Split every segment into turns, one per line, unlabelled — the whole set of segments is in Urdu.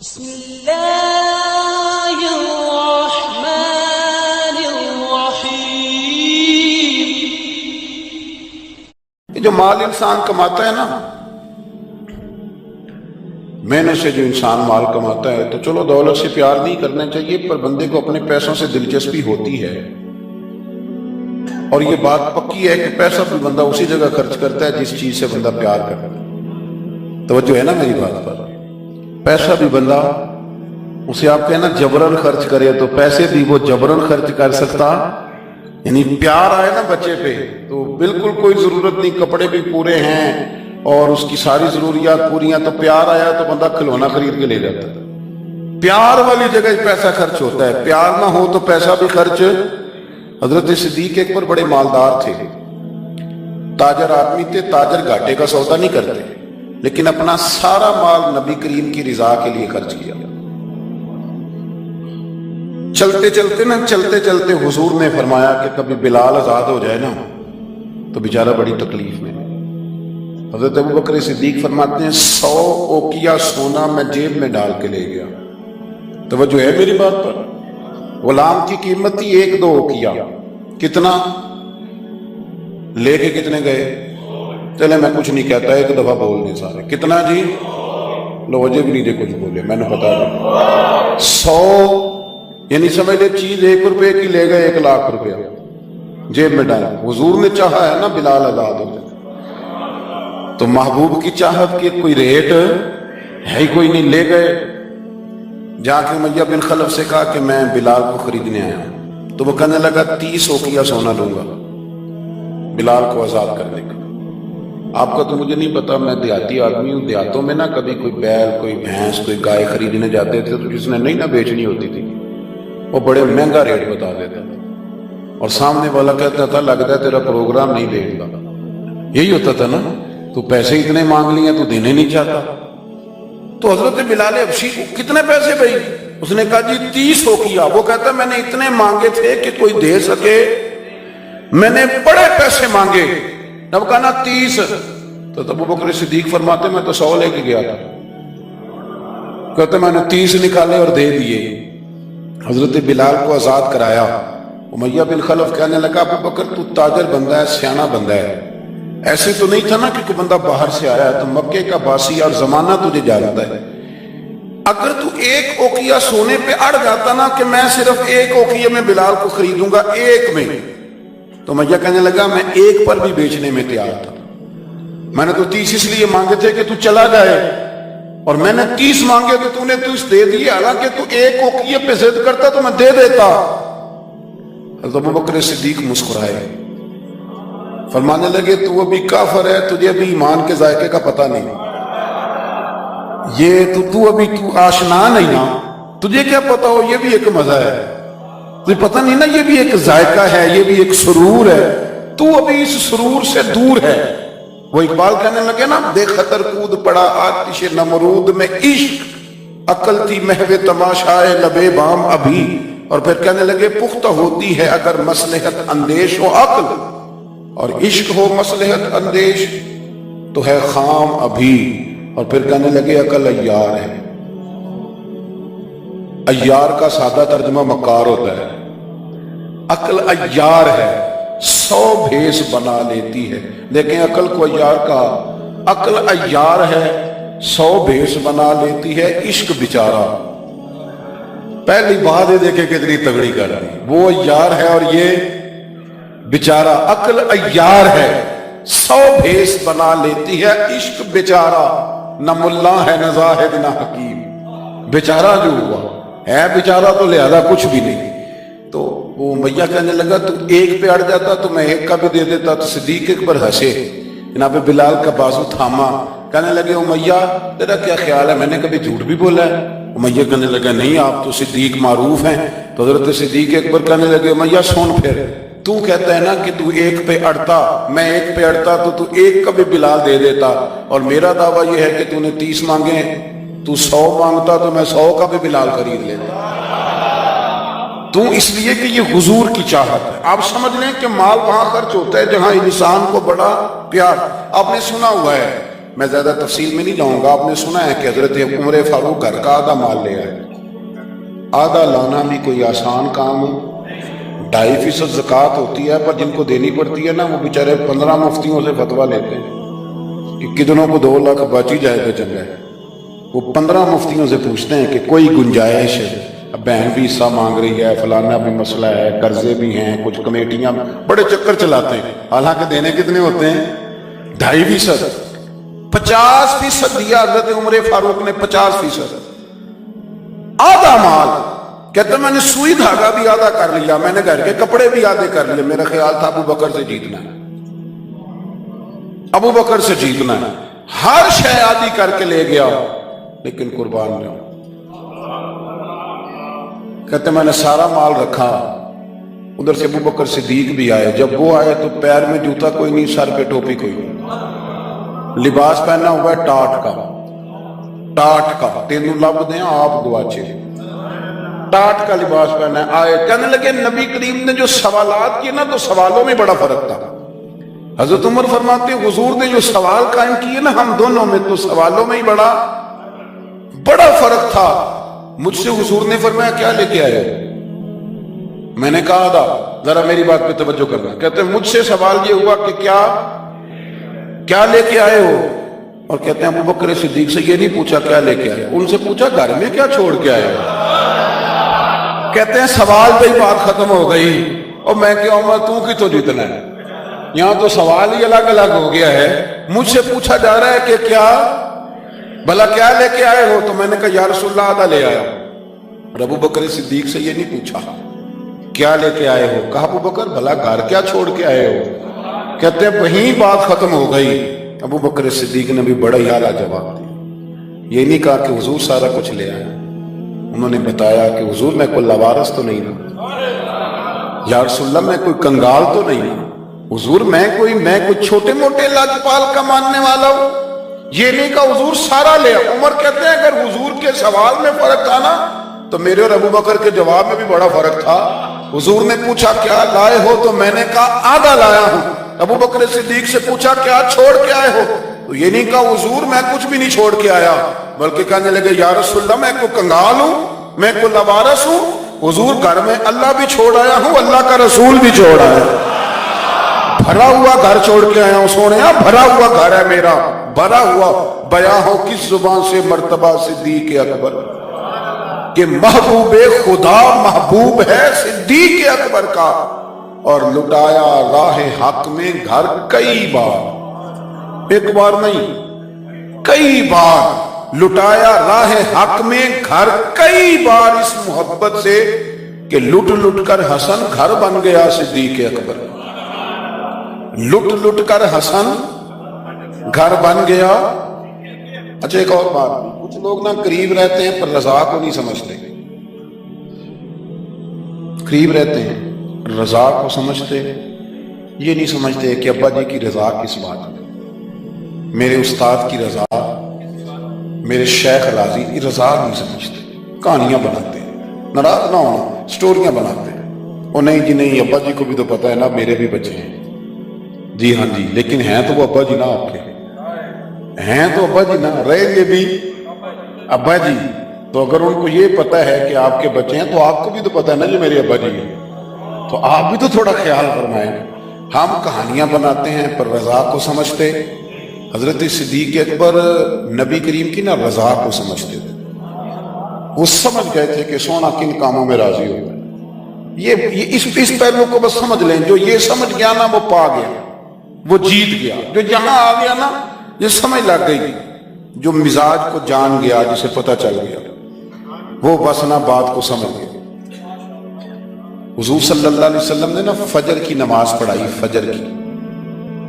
بسم اللہ الرحمن الرحیم۔
جو مال انسان کماتا ہے نا، محنت سے جو انسان مال کماتا ہے، تو چلو دولت سے پیار نہیں کرنا چاہیے، پر بندے کو اپنے پیسوں سے دلچسپی ہوتی ہے، اور یہ بات پکی ہے کہ پیسہ بھی بندہ اسی جگہ خرچ کرتا ہے جس چیز سے بندہ پیار کرتا ہے۔ توجہ ہے نا میری بات پر؟ پیسہ بھی بندہ اسے آپ کہنا جبرن خرچ کرے تو پیسے بھی وہ جبرن خرچ کر سکتا، یعنی پیار آئے نا بچے پہ تو بالکل کوئی ضرورت نہیں، کپڑے بھی پورے ہیں اور اس کی ساری ضروریات پوری ہیں، تو پیار آیا تو بندہ کھلونا خرید کے لے جاتا ہے۔ پیار والی جگہ پیسہ خرچ ہوتا ہے، پیار نہ ہو تو پیسہ بھی خرچ۔ حضرت صدیق ایک پر بڑے مالدار تھے، تاجر آدمی تھے، تاجر گھاٹے کا سودا نہیں کرتے، لیکن اپنا سارا مال نبی کریم کی رضا کے لیے خرچ کیا۔ چلتے چلتے حضور نے فرمایا کہ کبھی بلال آزاد ہو جائے نا تو بیچارہ بڑی تکلیف میں۔ حضرت ابوبکر صدیق فرماتے ہیں 100 اوقیہ سونا میں جیب میں ڈال کے لے گیا۔ توجہ ہے میری بات پر؟ غلام کی قیمت تھی 1-2 اوقیہ، کتنا لے کے کتنے گئے؟ چلے میں کچھ نہیں کہتا، ایک دفعہ بول دیں سارے، کتنا جی؟ لو وجہ بھی نہیں دے کچھ بولے، میں نے بتا دیا 100، یعنی سمجھ لے چیز 1 روپے کی لے گئے 1 لاکھ روپیہ جیب میں ڈالا۔ حضور نے چاہا ہے نا بلال آزاد ہو جائے، تو محبوب کی چاہت کی کوئی ریٹ ہے ہی کوئی نہیں، لے گئے۔ جا کے امیہ بن خلف سے کہا کہ میں بلال کو خریدنے آیا ہوں، تو وہ کہنے لگا 30 اوقیہ سونا لوں گا بلال کو آزاد کرنے کا۔ آپ کا تو مجھے نہیں پتا، میں دیہاتی آدمی ہوں، دیہاتوں میں نا کبھی کوئی بیل، کوئی بھینس، کوئی گائے خریدنے جاتے تھے تو جس نے نہیں نہ بیچنی ہوتی تھی وہ بڑے مہنگا ریٹ بتا دیتا تھا، اور سامنے والا کہتا تھا لگتا ہے تیرا پروگرام نہیں دیکھ گا۔ یہی ہوتا تھا نا، تو پیسے اتنے مانگ لیے تو دینے نہیں چاہتا۔ تو حضرت بلال حبشی کو کتنے پیسے بھائی؟ اس نے کہا جی 30 اوقیہ۔ وہ کہتا میں نے اتنے مانگے تھے کہ کوئی دے سکے، میں نے بڑے پیسے مانگے، اب کہا نا 30۔ تو ابوبکر صدیق فرماتے میں تو 100 لے کے گیا تھا، کہتے میں نے 30 نکالے اور دے دیے۔ حضرت بلال کو آزاد کرایا۔ امیہ بن خلف کہنے لگا ابوبکر تو تاجر بندہ ہے، سیانہ بندہ ہے، ایسے تو نہیں تھا نا کہ کوئی بندہ باہر سے آیا ہے، تو مکے کا باسی اور زمانہ تجھے جانتا ہے، اگر تو 1 اوقیہ سونے پہ اڑ جاتا نا کہ میں صرف 1 اوقیہ میں بلال کو خریدوں گا، 1 میں، تو امیہ کہنے لگا میں 1 پر بھی بیچنے میں تیار تھا، میں نے تو 30 اس لیے مانگے تھے کہ تو چلا جائے، اور میں نے 30 مانگے تو نے 30 دے دیے، حالانکہ تو 1 اوقیہ پہ ضد کرتا تو میں دے دیتا۔ حضرت ابوبکر صدیق مسکرائے، فرمانے لگے تو ابھی کافر ہے، تجھے ابھی ایمان کے ذائقے کا پتہ نہیں، یہ تو ابھی آشنا نہیں نا، تجھے کیا پتا ہو یہ بھی ایک مزہ ہے، تجھے پتہ نہیں نا یہ بھی ایک ذائقہ ہے، یہ بھی ایک سرور ہے، تو ابھی اس سرور سے دور ہے۔ وہ اقبال کہنے لگے نا بے خطر کود پڑا آتش نمرود میں عشق، عقل تھی محو تماشائے لبے بام ابھی، اور پھر کہنے لگے پختہ ہوتی ہے اگر مصلحت اندیش ہو عقل، اور عشق ہو مصلحت اندیش تو ہے خام ابھی، اور پھر کہنے لگے عقل عیار ہے۔ عیار کا سادہ ترجمہ مکار ہوتا ہے، عقل عیار ہے، 100 بھیس بنا لیتی ہے، لیکن عقل کو عیار کا، عقل عیار ہے 100 بھیس بنا لیتی ہے، عشق بیچارہ پہلی بات یہ دیکھے کتنی تگڑی کر رہی، وہ عیار ہے اور یہ بیچارہ، عقل عیار ہے 100 بھیس بنا لیتی ہے، عشق بیچارہ نہ ملا ہے نہ زاہد نہ حکیم، بیچارہ جو ہوا ہے بیچارہ تو لہذا کچھ بھی نہیں۔ تو وہ امیہ کہنے لگا تو 1 پہ اڑ جاتا تو میں 1 کا بھی دے دیتا، تو صدیق اکبر ہنسے، جناب بلال کا بازو تھاما، کہنے لگے امیہ تیرا کیا خیال ہے، میں نے کبھی جھوٹ بھی بولا ہے؟ امیہ کہنے لگا نہیں، آپ تو صدیق معروف ہیں۔ تو حضرت صدیق اکبر کہنے لگے امیہ سن، پھر تو کہتا ہے نا کہ تو 1 پہ اڑتا، میں 1 پہ اڑتا تو 1 کا بھی بلال دے دیتا، اور میرا دعویٰ یہ ہے کہ تو نے 30 مانگے، تو 100 مانگتا تو میں 100 کا بھی بلال خرید لیتا، تو اس لیے کہ یہ حضور کی چاہت ہے۔ آپ سمجھ لیں کہ مال وہاں خرچ ہوتا ہے جہاں انسان کو بڑا پیار۔ آپ نے سنا ہوا ہے میں زیادہ تفصیل میں نہیں جاؤں گا. آپ نے سنا ہے کہ حضرت عمر فاروق گھر کا آدھا مال لے آئے. آدھا لانا بھی کوئی آسان کام ہو. 2.5% زکوٰۃ ہوتی ہے, پر جن کو دینی پڑتی ہے نا وہ بیچارے 15 مفتیوں سے فتویٰ لیتے ہیں کہ کتنوں کو 2 لاکھ بچ ہی جائے تو چنگا ہے. وہ 15 مفتیوں سے پوچھتے ہیں کہ کوئی گنجائش ہے, اب بہن بھی حصہ مانگ رہی ہے, فلانا بھی مسئلہ ہے, قرضے بھی ہیں, کچھ کمیٹیاں, بڑے چکر چلاتے ہیں. حالانکہ دینے کتنے ہوتے ہیں؟ 2.5%. 50% دیا حضرت عمر فاروق نے. 50% آدھا مال. کہتے میں نے سوئی دھاگا بھی آدھا کر لیا, میں نے گھر کے کپڑے بھی آدھے کر لیے. میرا خیال تھا ابو بکر سے جیتنا ہے, ابو بکر سے جیتنا ہے. ہر شے آدھی کر کے لے گیا, لیکن قربان نہ ہو. کہتے میں نے سارا مال رکھا. ادھر سے ابو بکر صدیق بھی آئے. جب وہ آئے تو پیر میں جوتا کوئی نہیں, سر پہ ٹوپی کوئی نہیں, لباس پہنا ہوا ہے ٹاٹ کا. ٹاٹ کا تینوں لب دیں آپ گواچے. ٹاٹ کا لباس پہنا ہے. آئے کہنے لگے نبی کریم نے جو سوالات کیے نا تو سوالوں میں بڑا فرق تھا. حضرت عمر فرماتے ہیں حضور نے جو سوال قائم کیے نا ہم دونوں میں, تو سوالوں میں ہی بڑا فرق تھا. مجھ سے حضور نے فرمایا کیا لے کے آئے؟ میں نے کہا تھا ذرا میری بات پہ توجہ کرنا. کہتے ہیں مجھ سے سوال یہ ہوا کہ کیا لے کے آئے ہو, اور کہتے ہیں ابو بکر صدیق سے یہ نہیں پوچھا کیا لے کے آئے, ان سے پوچھا گھر میں کیا چھوڑ کے آئے ہو. کہتے ہیں سوال پہ ہی بات ختم ہو گئی. اور میں کہوں میں تو کی تو جیتنا ہے, یہاں تو سوال ہی الگ الگ ہو گیا ہے. مجھ سے پوچھا جا رہا ہے کہ بھلا کیا لے کے آئے ہو, تو میں نے کہا یا رسول اللہ آدھا لے آیا. اور ابو بکر صدیق سے یہ نہیں پوچھا کیا لے کے آئے ہو. کہا ابو بکر بھلا گھر کیا چھوڑ کے آئے ہو. کہتے ہیں وہیں بات ختم ہو گئی. ابو بکر صدیق نے بھی بڑا ہی اعلیٰ جواب دیا. یہ نہیں کہا کہ حضور سارا کچھ لے آئے, انہوں نے بتایا کہ حضور میں کوئی لوارث تو نہیں ہوں, یا رسول اللہ میں کوئی کنگال تو نہیں ہوں, حضور میں کوئی چھوٹے موٹے لاجپال کا ماننے والا ہوں. یہ نہیں کہا حضور سارا لے. عمر کہتے ہیں اگر حضور کے سوال میں فرق تھا نا تو میرے اور ابو بکر کے جواب میں بھی بڑا فرق تھا. حضور نے پوچھا کیا لائے ہو, تو میں نے کہا آدھا لایا ہوں. ابو بکر صدیق سے پوچھا کیا چھوڑ کے آئے ہو, تو یہ نہیں کہا حضور میں کچھ بھی نہیں چھوڑ کے آیا, بلکہ کہنے لگے یا رسول اللہ میں کوئی کنگال ہوں, میں کوئی لوارث ہوں. حضور گھر میں اللہ بھی چھوڑ آیا ہوں, اللہ کا رسول بھی چھوڑ آیا. بھرا ہوا گھر چھوڑ کے آیا ہوں سونے, بھرا ہوا گھر ہے میرا, بھرا ہوا. بیاں ہو کس زبان سے مرتبہ صدیق اکبر کہ محبوب خدا محبوب ہے صدیق اکبر کا, اور لٹایا راہ حق میں گھر کئی بار, ایک بار نہیں کئی بار لٹایا راہ حق میں گھر کئی بار, اس محبت سے کہ لٹ لٹ کر حسن گھر بن گیا صدیق اکبر. لٹ لٹ کر حسن گھر بن گیا. اچھا ایک اور بات, کچھ لوگ نا قریب رہتے ہیں پر رضا کو نہیں سمجھتے. قریب رہتے ہیں رضا کو سمجھتے, یہ نہیں سمجھتے کہ ابا جی کی رضا کس بات ہے, میرے استاد کی رضا, میرے شیخ راضی کی رضا نہیں سمجھتے. کہانیاں بناتے ہیں, ناراض نہ ہونا, سٹوریاں بناتے ہیں. وہ نہیں جی نہیں, ابا جی کو بھی تو پتا ہے نا میرے بھی بچے ہیں. جی ہاں جی, لیکن ہیں تو وہ ابا جی نہ آپ کے, ہیں تو ابا جی نہ, رہے یہ بھی ابا جی. تو اگر ان کو یہ پتا ہے کہ آپ کے بچے ہیں تو آپ کو بھی تو پتا ہے نا جو میرے ابا جی ہیں, تو آپ بھی تو تھوڑا خیال فرمائیں. ہم کہانیاں بناتے ہیں پر رضا کو سمجھتے. حضرت صدیق اکبر نبی کریم کی نا رضا کو سمجھتے تھے. وہ سمجھ گئے تھے کہ سونا کن کاموں میں راضی ہوتا ہے. یہ اس پہلو کو بس سمجھ لیں, جو یہ سمجھ گیا نا وہ پا گیا, وہ جیت گیا. جو یہاں آ گیا نا یہ سمجھ لگ گئی, جو مزاج کو جان گیا, جسے پتہ چل گیا, وہ بس نا بات کو سمجھ گیا. حضور صلی اللہ علیہ وسلم نے نا فجر کی نماز پڑھائی, فجر کی,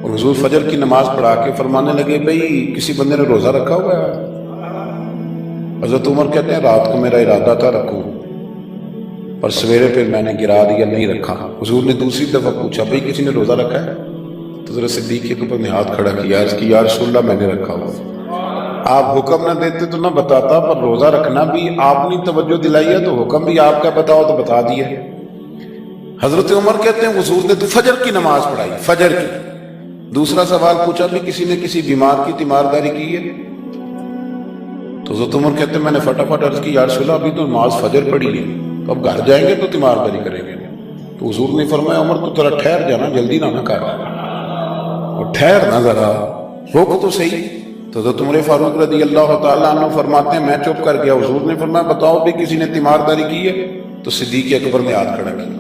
اور حضور فجر کی نماز پڑھا کے فرمانے لگے بھئی کسی بندے نے روزہ رکھا ہوا ہے. حضرت عمر کہتے ہیں رات کو میرا ارادہ تھا رکھوں, پر سویرے پھر میں نے گرا دیا, نہیں رکھا. حضور نے دوسری دفعہ پوچھا بھئی کسی نے روزہ رکھا ہے, تو حضرت صدیق کے اوپر نے ہاتھ کھڑا کیا, اس کی یا رسول اللہ میں نے رکھا ہوا. آپ حکم نہ دیتے تو نہ بتاتا, پر روزہ رکھنا بھی آپ نے توجہ دلائی ہے تو حکم بھی آپ کا بتاؤ تو بتا دیا. حضرت عمر کہتے ہیں حضور نے تو فجر کی نماز پڑھائی, فجر کی, دوسرا سوال پوچھا بھی کسی نے کسی بیمار کی تیمارداری کی ہے؟ تو حضرت عمر کہتے ہیں میں نے فٹافٹ عرض کی یا رسول اللہ ابھی تو نماز فجر پڑھی ہے، تو اب گھر جائیں گے تو تیمارداری کریں گے۔ تو حضور نے فرمایا عمر تو ذرا ٹھہر جانا، جلدی نہ کر، اور ٹھہر نہ ذرا، روک تو صحیح۔ تو حضرت عمر فاروق رضی اللہ تعالیٰ عنہ فرماتے ہیں میں چپ کر گیا، حضور نے فرمایا بتاؤ بھی کسی نے تیمارداری کی ہے؟ تو صدیق اکبر نے ہاتھ کھڑا کیا،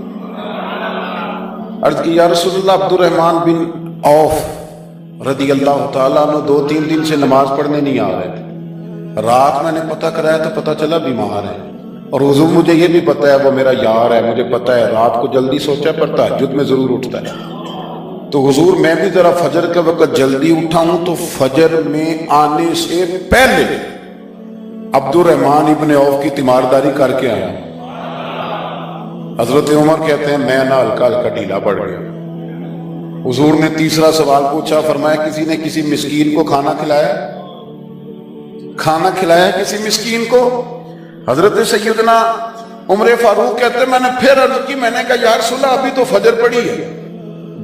عرض کی یا رسول اللہ عبد الرحمن بن عوف رضی اللہ تعالیٰ عنہ 2-3 دن سے نماز پڑھنے نہیں آ رہے تھے، رات میں نے پتہ کرایا تو پتہ چلا بیمار ہے، اور حضور مجھے یہ بھی پتہ ہے وہ میرا یار ہے، مجھے پتہ ہے رات کو جلدی سوچا پر تہجد میں ضرور اٹھتا ہے، تو حضور میں بھی ذرا فجر کے وقت جلدی اٹھا ہوں تو فجر میں آنے سے پہلے عبد الرحمن ابن عوف کی تیمارداری کر کے آیا۔ حضرت عمر کہتے ہیں میں نہ ہلکا ہلکا ڈھیلا پڑ گیا۔ حضور نے تیسرا سوال پوچھا، فرمایا کسی نے کسی مسکین کو کھانا کھلایا؟ کھانا کھلایا کسی مسکین کو؟ حضرت سیدنا عمر فاروق کہتے ہیں میں نے پھر عرض کی، میں نے کہا یا رسول اللہ ابھی تو فجر پڑی ہے،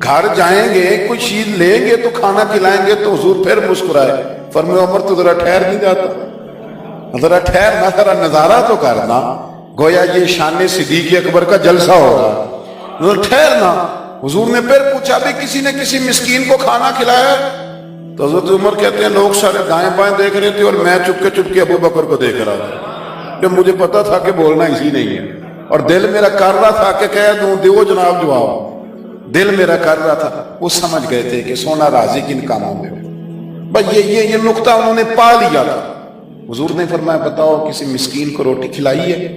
گھر جائیں گے کوئی چیز لیں گے تو کھانا کھلائیں گے، تو حضور پھر مسکرائے، فرمایا عمر تو ذرا ٹھہر نہیں جاتا، ذرا ٹھہر نہ، ذرا نظارہ تو کرنا، گویا یہ شان صدیق اکبر کا جلسہ ہوگا، ذرا ٹھہرنا۔ حضور نے پھر پوچھا بھی کسی نے کسی مسکین کو کھانا کھلایا؟ تو حضرت عمر کہتے ہیں لوگ سارے دائیں بائیں دیکھ رہے تھے اور میں چپ کے ابو بکر کو دیکھ رہا تھا، کہ مجھے پتا تھا کہ بولنا اسی نہیں ہے، اور دل میرا کر رہا تھا کہ کہہ دوں دیو جناب جواب، دل میرا کر رہا تھا، وہ سمجھ گئے تھے کہ سونا راضی کن کاموں میں، بس یہ نقطہ انہوں نے پا لیا تھا۔ حضور نے فرمایا بتاؤ کسی مسکین کو روٹی کھلائی ہے؟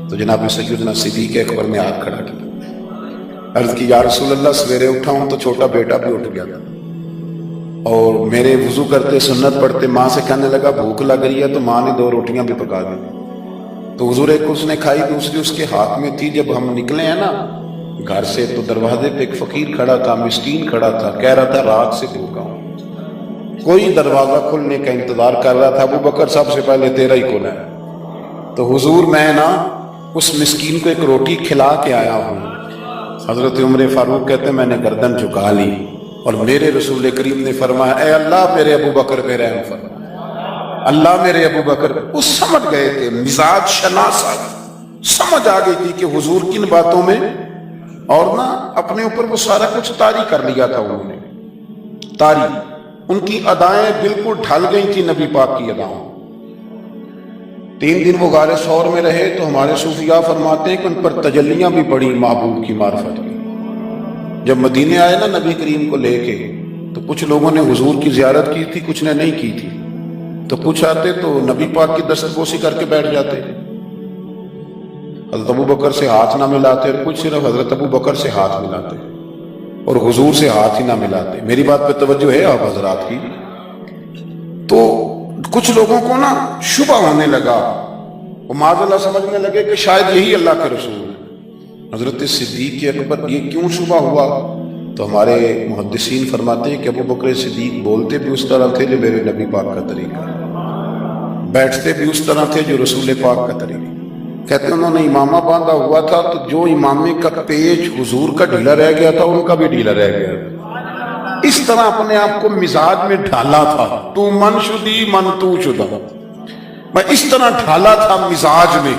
تو جناب سیدنا صدیق اکبر نے ہاتھ کھڑا کیا، عرض کی یا رسول اللہ سویرے اٹھا ہوں تو چھوٹا بیٹا بھی اٹھ گیا تھا، اور میرے وضو کرتے سنت پڑھتے ماں سے کہنے لگا بھوک لگ رہی ہے، تو ماں نے 2 روٹیاں بھی پکا دی، تو حضور ایک اس نے کھائی، دوسری اس کے ہاتھ میں تھی۔ جب ہم نکلے ہیں نا گھر سے تو دروازے پہ ایک فقیر کھڑا تھا، مسکین کھڑا تھا، کہہ رہا تھا رات سے بھوکا ہوں، کوئی دروازہ کھلنے کا انتظار کر رہا تھا، ابو بکر سب سے پہلے تیرا ہی کھلا ہے، تو حضور میں نا اس مسکین کو ایک روٹی کھلا کے آیا ہوں۔ حضرت عمر فاروق کہتے ہیں میں نے گردن جھکا لی، اور میرے رسول کریم نے فرمایا اے اللہ میرے ابو بکر پہ رحم فرما، اللہ میرے ابو بکر۔ وہ سمجھ گئے تھے، مزاج شناسا سمجھ آ گئی تھی کہ حضور کن باتوں میں، اور نہ اپنے اوپر وہ سارا کچھ طاری کر لیا تھا، انہوں نے طاری، ان کی ادائیں بالکل ڈھل گئی تھی نبی پاک کی اداؤں۔ 3 دن وہ غار ثور میں رہے تو ہمارے صوفیاء فرماتے ہیں کہ ان پر تجلیاں بھی پڑی محبوب کی معرفت کی۔ جب مدینے آئے نا نبی کریم کو لے کے، تو کچھ لوگوں نے حضور کی زیارت کی تھی، کچھ نے نہیں کی تھی، تو کچھ آتے تو نبی پاک کی دستبوسی کر کے بیٹھ جاتے، حضرت ابو بکر سے ہاتھ نہ ملاتے، اور کچھ صرف حضرت ابو بکر سے ہاتھ ملاتے اور حضور سے ہاتھ ہی نہ ملاتے۔ میری بات پہ توجہ ہے آپ حضرات کی؟ تو کچھ لوگوں کو نا شبہ ہونے لگا، وہ معاذ اللہ سمجھنے لگے کہ شاید یہی اللہ کے رسول ہیں۔ حضرت صدیق اکبر یہ کیوں شبہ ہوا؟ تو ہمارے محدثین فرماتے ہیں کہ ابو بکر صدیق بولتے بھی اس طرح تھے جو میرے نبی پاک کا طریقہ، بیٹھتے بھی اس طرح تھے جو رسول پاک کا طریقہ۔ کہتے ہیں انہوں نے امامہ باندھا ہوا تھا تو جو امامے کا پیچ حضور کا ڈھیلا رہ گیا تھا ان کا بھی ڈھیلا رہ گیا تھا، اس طرح اپنے آپ کو مزاج میں ڈھالا تھا، تو من شدی من تو شدہ، میں اس طرح ڈھالا تھا مزاج میں،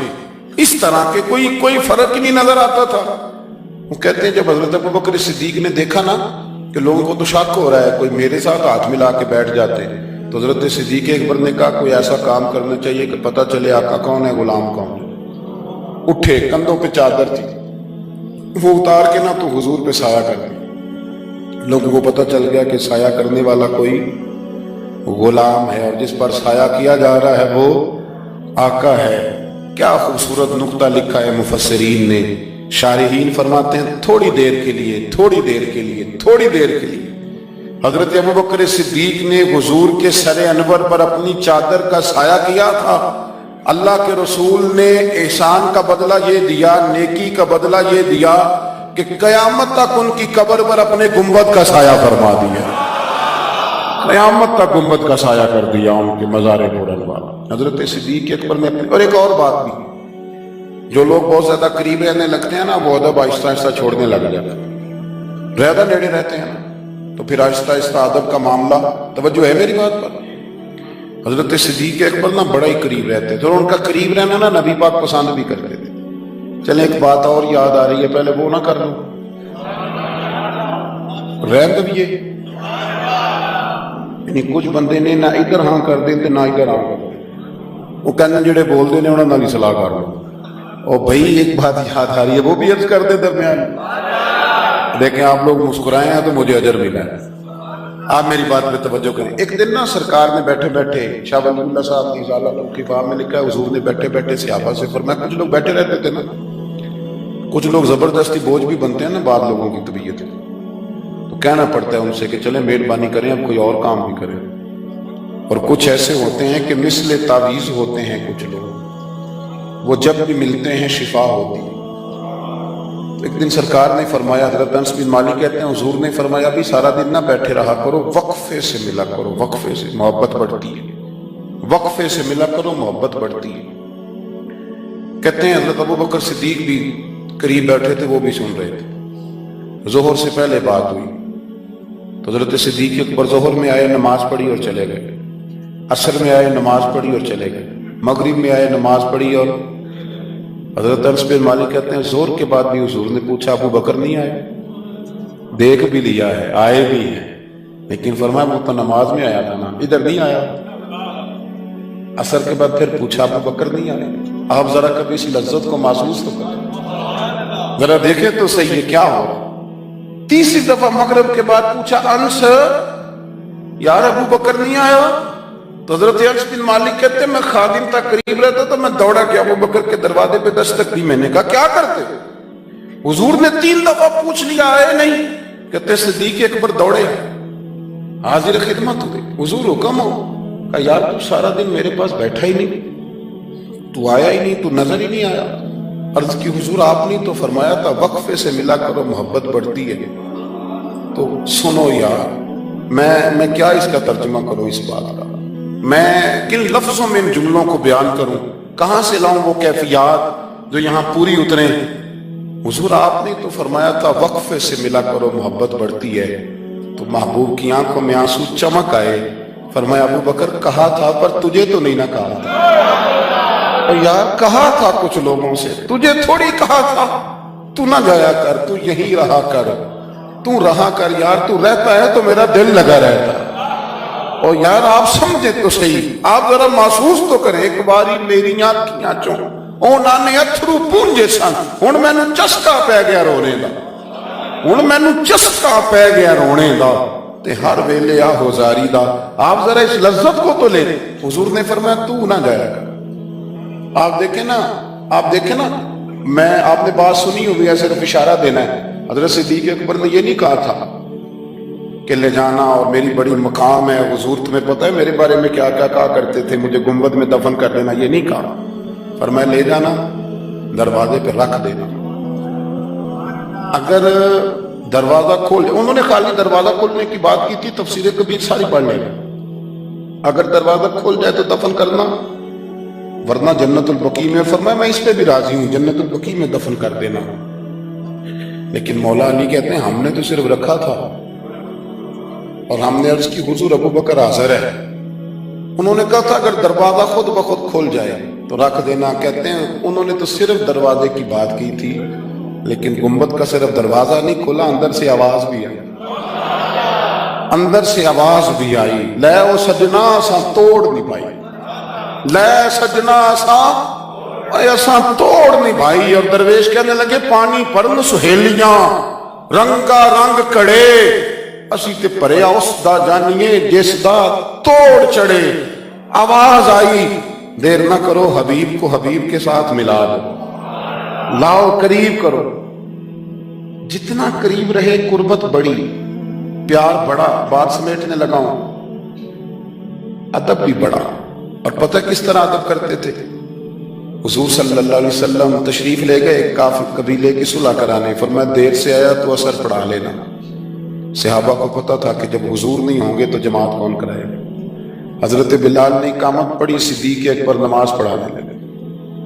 اس طرح کہ کوئی فرق ہی نہیں نظر آتا تھا۔ وہ کہتے ہیں جب حضرت ابو بکر صدیق نے دیکھا نا کہ لوگوں کو تو شک ہو رہا ہے، کوئی میرے ساتھ ہاتھ ملا کے بیٹھ جاتے، تو حضرت صدیق اکبر نے کہا کوئی ایسا کام کرنا چاہیے کہ پتہ چلے آقا کون ہے غلام کون ہے۔ اٹھے، کندھوں پہ چادر تھی، وہ اتار کے نا تو حضور پہ سایہ کر دی، لوگوں کو پتہ چل گیا کہ سایہ کرنے والا کوئی غلام ہے، اور جس پر سایہ کیا جا رہا ہے وہ آقا ہے۔ کیا خوبصورت نقطہ لکھا ہے مفسرین نے، شارحین فرماتے ہیں تھوڑی دیر کے لیے حضرت ابو بکر صدیق نے حضور کے سر انور پر اپنی چادر کا سایہ کیا تھا۔ اللہ کے رسول نے احسان کا بدلہ یہ دیا، نیکی کا بدلہ یہ دیا کہ قیامت تک ان کی قبر پر اپنے گنبد کا سایہ فرما دیا، قیامت تک گنبد کا سایہ کر دیا ان کے مزار پر انوار۔ حضرت صدیق اکبر نے اور ایک اور بات بھی، جو لوگ بہت زیادہ قریب رہنے لگتے ہیں نا وہ ادب آہستہ آہستہ چھوڑنے لگ جاتے ہیں، زیادہ نیڑے رہتے ہیں تو پھر آہستہ آہستہ ادب کا معاملہ، توجہ ہے میری بات پر؟ حضرت صدیق اکبر نا بڑا ہی قریب رہتے تھے، اور ان کا قریب رہنا نا نبی پاک پسند بھی کرتے تھے۔ چلیں ایک بات اور یاد آ رہی ہے، پہلے وہ نہ کر لوں، رہ دبیے، یعنی کچھ بندے نے نہ ادھر ہاں کر دیں نہ ادھر ہاں کر دیں، وہ کہنے جڑے بول دے انہوں نے صلاح کر لو۔ اور بھائی ایک بات یاد آ رہی ہے، وہ بھی عرض کر دے درمیان، دیکھیں آپ لوگ مسکرائے ہیں تو مجھے اجر ملا ہے۔ آپ میری بات پہ توجہ کریں۔ ایک دن نا سرکار نے بیٹھے بیٹھے، شاہ ولی اللہ صاحب کی ازالہ الکفا میں لکھا ہے، حضور نے بیٹھے بیٹھے صحابہ سے فرمایا، کچھ لوگ بیٹھے رہتے تھے نا، کچھ لوگ زبردستی بوجھ بھی بنتے ہیں نا بعض لوگوں کی طبیعت، تو کہنا پڑتا ہے ان سے کہ چلیں مہربانی کریں اب کوئی اور کام بھی کریں۔ اور کچھ ایسے ہوتے ہیں کہ مثل تعویذ ہوتے ہیں کچھ لوگ، وہ جب بھی ملتے ہیں شفا ہوتی ہے۔ ایک دن سرکار نے فرمایا، حضرت انس بن مالک کہتے ہیں حضور نے فرمایا بھی سارا دن نہ بیٹھے رہا کرو، وقفے سے ملا کرو، وقفے سے محبت بڑھتی ہے، وقفے سے ملا کرو محبت بڑھتی ہے۔ کہتے ہیں حضرت ابو بکر صدیق بھی قریب بیٹھے تھے، وہ بھی سن رہے تھے۔ ظہر سے پہلے بات ہوئی تو حضرت صدیق اکبر ظہر میں آئے، نماز پڑھی اور چلے گئے، عصر میں آئے، نماز پڑھی اور چلے گئے، مغرب میں آئے، نماز پڑھی اور حضرت انس بن مالک کہتے ہیں زور کے بعد بھی حضور نے پوچھا ابو بکر نہیں آئے؟ دیکھ بھی لیا ہے، آئے بھی ہیں، لیکن فرمایا وہ تو نماز میں آیا تھا نا، ادھر نہیں آیا۔ عصر کے بعد پھر پوچھا ابو بکر نہیں آئے؟ آپ ذرا کبھی اس لذت کو محسوس تو کریں، ذرا دیکھیں تو صحیح ہے کیا ہو۔ تیسری دفعہ مغرب کے بعد پوچھا انس یار ابو بکر نہیں آیا؟ تو حضرت انس بن مالک کہتے ہیں میں خادم تک قریب رہتا تو میں دوڑا کہ ابو بکر کے دروازے پہ دستک دی، میں نے کہا کیا کرتے ہو؟ حضور نے 3 دفعہ پوچھ لیا آئے نہیں، کہتے صدیق اکبر دوڑے حاضر خدمت ہوئے، حضور حکم ہو۔ کہا یار تو سارا دن میرے پاس بیٹھا ہی نہیں، تو آیا ہی نہیں، تو نظر ہی نہیں آیا۔ عرض کی حضور آپ نے تو فرمایا تھا وقفے سے ملا کرو محبت بڑھتی ہے۔ تو سنو یار، میں کیا اس کا ترجمہ کروں اس بات کا، میں کن لفظوں میں ان جملوں کو بیان کروں، کہاں سے لاؤں وہ کیفیات جو یہاں پوری اتریں۔ حضور آپ نے تو فرمایا تھا وقفے سے ملا کرو محبت بڑھتی ہے، تو محبوب کی آنکھوں میں آنسو چمک آئے، فرمایا ابو بکر کہا تھا پر تجھے تو نہیں نہ کہا تھا۔ اور یار کہا تھا کچھ لوگوں سے، تجھے تھوڑی کہا تھا تو نہ جایا کر، تو یہی رہا کر، تو رہا کر یار، تو رہتا ہے تو میرا دل لگا رہتا ہے۔ اور یار آپ سمجھے تو صحیح، آپ ذرا محسوس تو کریں، ایک باری میری آنکھیاں چوں اونا نے اتھرو پونجے سن، ہن مینوں چسکا پی گیا رونے دا، ہن مینوں چسکا پی گیا رونے دا، تے ہر ویلے آ ہوزاری دا۔ آپ ذرا اس لذت کو تو لے۔ حضور نے فرمایا تو نہ جایا کر۔ آپ دیکھیں نا، میں آپ نے بات سنی ہوئی ہے، صرف اشارہ دینا ہے۔ حضرت صدیق اکبر نے یہ نہیں کہا تھا کہ لے جانا اور میری بڑی مقام ہے، حضور تمہیں پتہ ہے میرے بارے میں کیا کیا کہا کرتے تھے، مجھے گنبد میں دفن کر دینا، یہ نہیں کہا۔ فرمایا لے جانا، دروازے پہ رکھ دینا، اگر دروازہ کھول، انہوں نے خالی دروازہ کھولنے کی بات کی تھی، تفسیر کبیر ساری پڑھ لیں، اگر دروازہ کھول جائے تو دفن کرنا، ورنہ جنت البقیع میں، فرمایا میں اس پہ بھی راضی ہوں، جنت البقیع میں دفن کر دینا۔ لیکن مولا علی کہتے ہیں ہم نے تو صرف رکھا تھا، اور ہم نے عرض کی حضور ابو بکر حاضر ہے۔ انہوں نے کہا تھا اگر دروازہ خود بخود کھول جائے تو رکھ دینا۔ کہتے ہیں انہوں نے تو صرف دروازے کی بات کی تھی، لیکن گنبد کا صرف دروازہ نہیں کھلا، اندر سے آواز بھی آئی، اندر سے آواز بھی آئی، لے او سجنا سا توڑ نہیں پائی، لے سجنا سا ایسا توڑ نہیں بھائی۔ اور درویش کہنے لگے پانی پرن سہیلیاں رنگا رنگ کڑے، اسی تے پریا اس دا جانیے جس دا توڑ چڑھے۔ آواز آئی دیر نہ کرو، حبیب کو حبیب کے ساتھ ملا دو، لاؤ قریب کرو۔ جتنا قریب رہے قربت بڑی، پیار بڑا، بات سمیٹنے لگا ہوں، ادب بھی بڑا۔ اور پتہ کس طرح ادب کرتے تھے؟ حضور صلی اللہ علیہ وسلم تشریف لے گئے کافر قبیلے کی صلح کرانے، فرمایا دیر سے آیا تو اثر پڑھا لینا۔ صحابہ کو پتا تھا کہ جب حضور نہیں ہوں گے تو جماعت کون کرائے گا۔ حضرت بلال نے اقامت پڑھی، صدیق اکبر نماز پڑھانے لگے،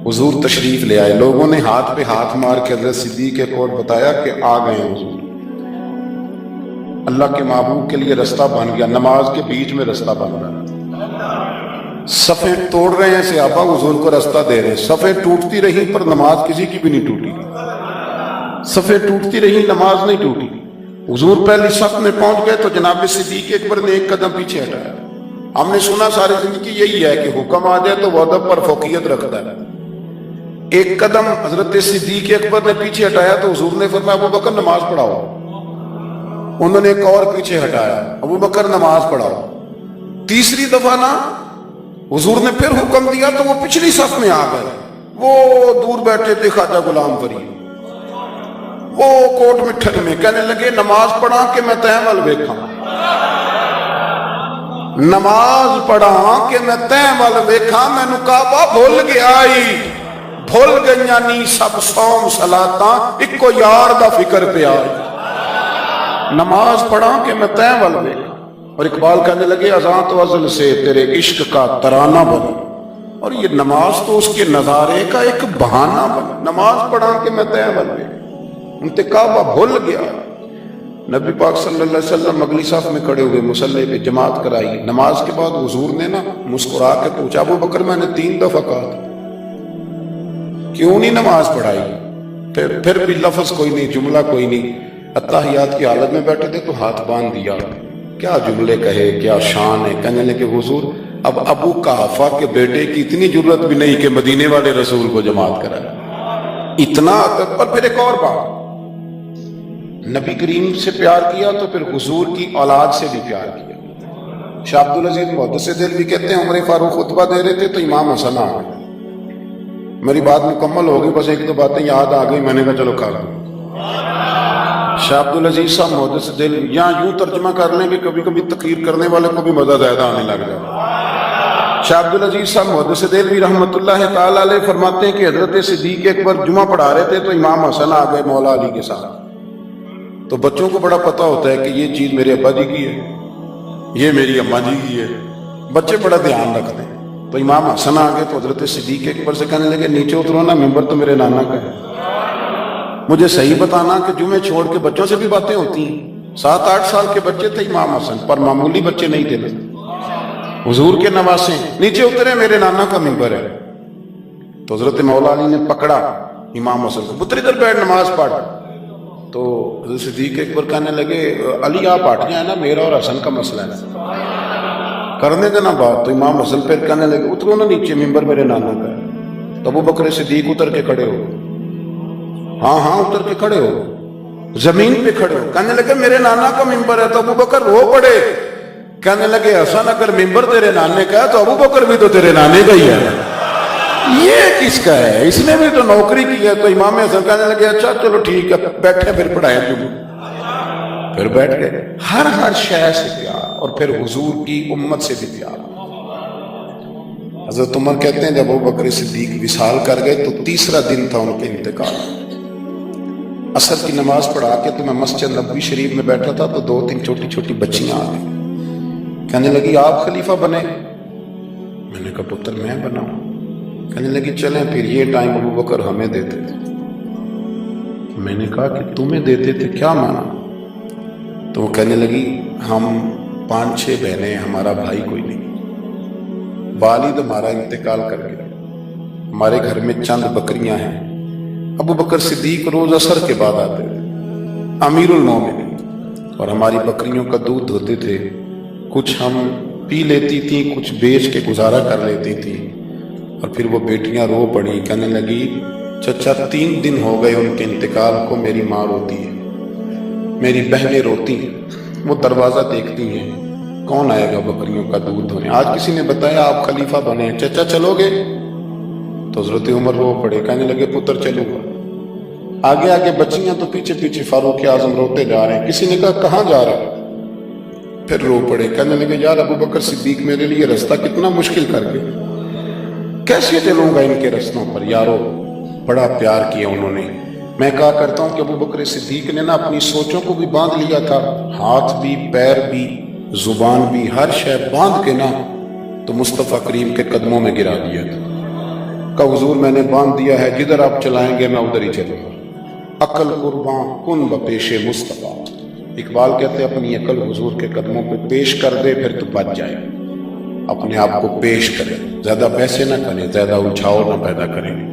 حضور تشریف لے آئے، لوگوں نے ہاتھ پہ ہاتھ مار کے حضرت صدیق اکبر بتایا کہ آ گئے حضور۔ اللہ کے محبوب کے لیے رستہ بن گیا، نماز کے بیچ میں رستہ بن رہا ہے، صفیں توڑ رہے ہیں صحابہ، حضور کو رستہ دے رہے ہیں، صفیں ٹوٹتی رہی پر نماز کسی کی بھی نہیں ٹوٹی، صفیں ٹوٹتی رہی نماز نہیں ٹوٹی۔ حضور پہلی صف میں پہنچ گئے تو جناب صدیق اکبر نے ایک قدم پیچھے ہٹایا۔ ہم نے سنا ساری زندگی یہی ہے کہ حکم آ جائے تو وہ ادب پر فوقیت رکھتا ہے، ایک قدم حضرت صدیق اکبر نے پیچھے ہٹایا تو حضور نے فرمایا ابو بکر نماز پڑھاؤ، انہوں نے ایک اور پیچھے ہٹایا، ابو بکر نماز پڑھاؤ، تیسری دفعہ نا حضور نے پھر حکم دیا تو وہ پچھلی صف میں آ گئے، وہ دور بیٹھے تھے خواجہ غلام فرید، وہ کوٹ مٹھن میں کہنے لگے نماز پڑھا کہ میں تیں ول ویکھاں، نماز پڑھا کہ میں تیں ول ویکھاں، مینوں کعبہ بھول گیا بھول گئیاں نی سب صوم صلاتاں، اکو یار دا فکر پیا، نماز پڑھا کہ میں تیں ول ویکھاں۔ اور اقبال کہنے لگے اذان تو ازل سے تیرے عشق کا ترانہ بنا، اور یہ نماز تو اس کے نظارے کا ایک بہانہ بنا، نماز پڑھا کہ میں تیں ول ویکھاں، کعبہ بھول گیا۔ نبی پاک صلی اللہ علیہ وسلم اگلی صف میں کھڑے ہوئے، مصلی پہ جماعت کرائی، نماز کے بعد حضور نے نا مسکرا کے پوچھا ابو بکر میں نے 3 دفعہ کہا تھا کیوں نہیں نماز پڑھائی؟ پھر بھی لفظ کوئی نہیں، جملہ کوئی نہیں، اتحیات کی حالت میں بیٹھے تھے تو ہاتھ باندھ دیا، کیا جملے کہے، کیا شان ہے۔ کہنے لگے حضور اب ابو قحافہ کے بیٹے کی اتنی جرت بھی نہیں کہ مدینے والے رسول کو جماعت کرائے، اتنا۔ اور پھر ایک اور بات، نبی کریم سے پیار کیا تو پھر حضور کی اولاد سے بھی پیار کیا۔ شاہ عبدالعزیز محدث دہلوی کہتے ہیں عمر فاروق خطبہ دے رہے تھے تو امام حسن آ گئے، میری بات مکمل ہو گئی، بس ایک دو باتیں یاد آ گئی، میں نے کہا چلو کھا لوں۔ شاہ عبدالعزیز صاحب محدث دہلوی یہاں یوں ترجمہ کر لیں کہ کبھی کبھی تقریر کرنے والے کو بھی مزہ زیادہ آنے لگ جائے۔ شاہ عبدالعزیز صاحب محدث دہلوی رحمۃ اللہ تعالی علیہ فرماتے ہیں کہ حضرت صدیق اکبر جمعہ پڑھا رہے تھے تو امام حسن آ گئے مولا علی کے ساتھ، تو بچوں کو بڑا پتہ ہوتا ہے کہ یہ چیز میرے ابا جی کی ہے، یہ میری اماں جی کی ہے، بچے بڑا دھیان رکھتے ہیں۔ تو امام حسن آ گئے تو حضرت صدیق اکبر سے کہنے لگے نیچے اترو نا، ممبر تو میرے نانا کا ہے، مجھے صحیح بتانا کہ جمعے چھوڑ کے بچوں سے بھی باتیں ہوتی ہیں۔ 7-8 سال کے بچے تھے امام حسن، پر معمولی بچے نہیں تھے، حضور کے نواسے، نیچے اترے میرے نانا کا ممبر ہے۔ تو حضرت مولا علی نے پکڑا امام حسن کو، پتر ادھر بیٹھ نماز پڑھ۔ تو حضرت صدیق اکبر کہنے لگے علی آپ ہٹ جائیں نا، میرا اور حسن کا مسئلہ ہے، کرنے دینا بات۔ تو امام حسن پھر کہنے لگے اترو نا نیچے، ممبر میرے نانا کا ہے۔ تو ابو بکر صدیق اتر کے کھڑے ہو، ہاں اتر کے کھڑے ہو، زمین پہ کھڑے ہو، کہنے لگے میرے نانا کا ممبر ہے۔ تو ابو بکر رو پڑے، کہنے لگے حسن اگر ممبر تیرے نانے کا ہے تو ابو بکر بھی تو تیرے نانے کا ہی ہے، یہ کس کا ہے، اس نے بھی تو نوکری کی ہے۔ تو امام حسن کہنے لگے اچھا چلو ٹھیک ہے، بیٹھے پھر پڑھائے جمعہ، پھر بیٹھ گئے۔ ہر شے سے پیار، اور پھر حضور کی امت سے بھی پیار۔ حضرت عمر کہتے ہیں جب ابو بکر صدیق وصال کر گئے تو 3را دن تھا ان کے انتقال، عصر کی نماز پڑھا کے تو میں مسجد نبوی شریف میں بیٹھا تھا تو 2-3 چھوٹی چھوٹی بچیاں آ گئی، کہنے لگی آپ خلیفہ بنے؟ میں نے کہا پتر میں بناؤں؟ کہنے لگی چلیں پھر یہ ٹائم ابو بکر ہمیں دیتے تھے۔ میں نے کہا کہ تمہیں دیتے تھے کیا مانا؟ تو وہ کہنے لگی ہم 5-6 بہنیں، ہمارا بھائی کوئی نہیں، والد ہمارا انتقال کر گیا، ہمارے گھر میں چند بکریاں ہیں، ابو بکر صدیق روز عصر کے بعد آتے تھے، امیر المومنین، اور ہماری بکریوں کا دودھ دھوتے تھے، کچھ ہم پی لیتی تھیں، کچھ بیچ کے گزارا کر لیتی تھیں۔ اور پھر وہ بیٹیاں رو پڑی، کہنے لگی چچا 3 دن ہو گئے ان کے انتقال کو، میری ماں روتی ہے، میری بہنیں روتی ہیں، وہ دروازہ دیکھتی ہیں کون آئے گا بکریوں کا دودھ دھونے۔ آج کسی نے بتایا آپ خلیفہ بنے، چچا چلو گے؟ تو حضرت عمر رو پڑے، کہنے لگے پتر چلوں گا۔ آگے آگے بچیاں تو پیچھے پیچھے فاروق اعظم روتے جا رہے ہیں۔ کسی نے کہا کہاں جا رہا ہے؟ پھر رو پڑے، کہنے لگے یار ابو بکر صدیق میرے لیے رستہ کتنا مشکل کر گئے، کیسے چلوں گا ان کے رستوں پر؟ یارو بڑا پیار کیا انہوں نے۔ میں کہا کرتا ہوں کہ ابو بکر صدیق نے نا اپنی سوچوں کو بھی باندھ لیا تھا، ہاتھ بھی، پیر بھی، زبان بھی، ہر شے باندھ کے نا تو مصطفیٰ کریم کے قدموں میں گرا دیا تھا۔ کہ حضور میں نے باندھ دیا ہے، جدھر آپ چلائیں گے میں ادھر ہی چلوں گا، عقل قرباں کن بپیش مصطفیٰ، اقبال کہتے ہیں اپنی عقل حضور کے قدموں پہ پیش کر دے پھر تو بچ جائے. اپنے آپ کو پیش کرے, زیادہ پیسے نہ کریں, زیادہ اچھاؤ نہ پیدا کریں.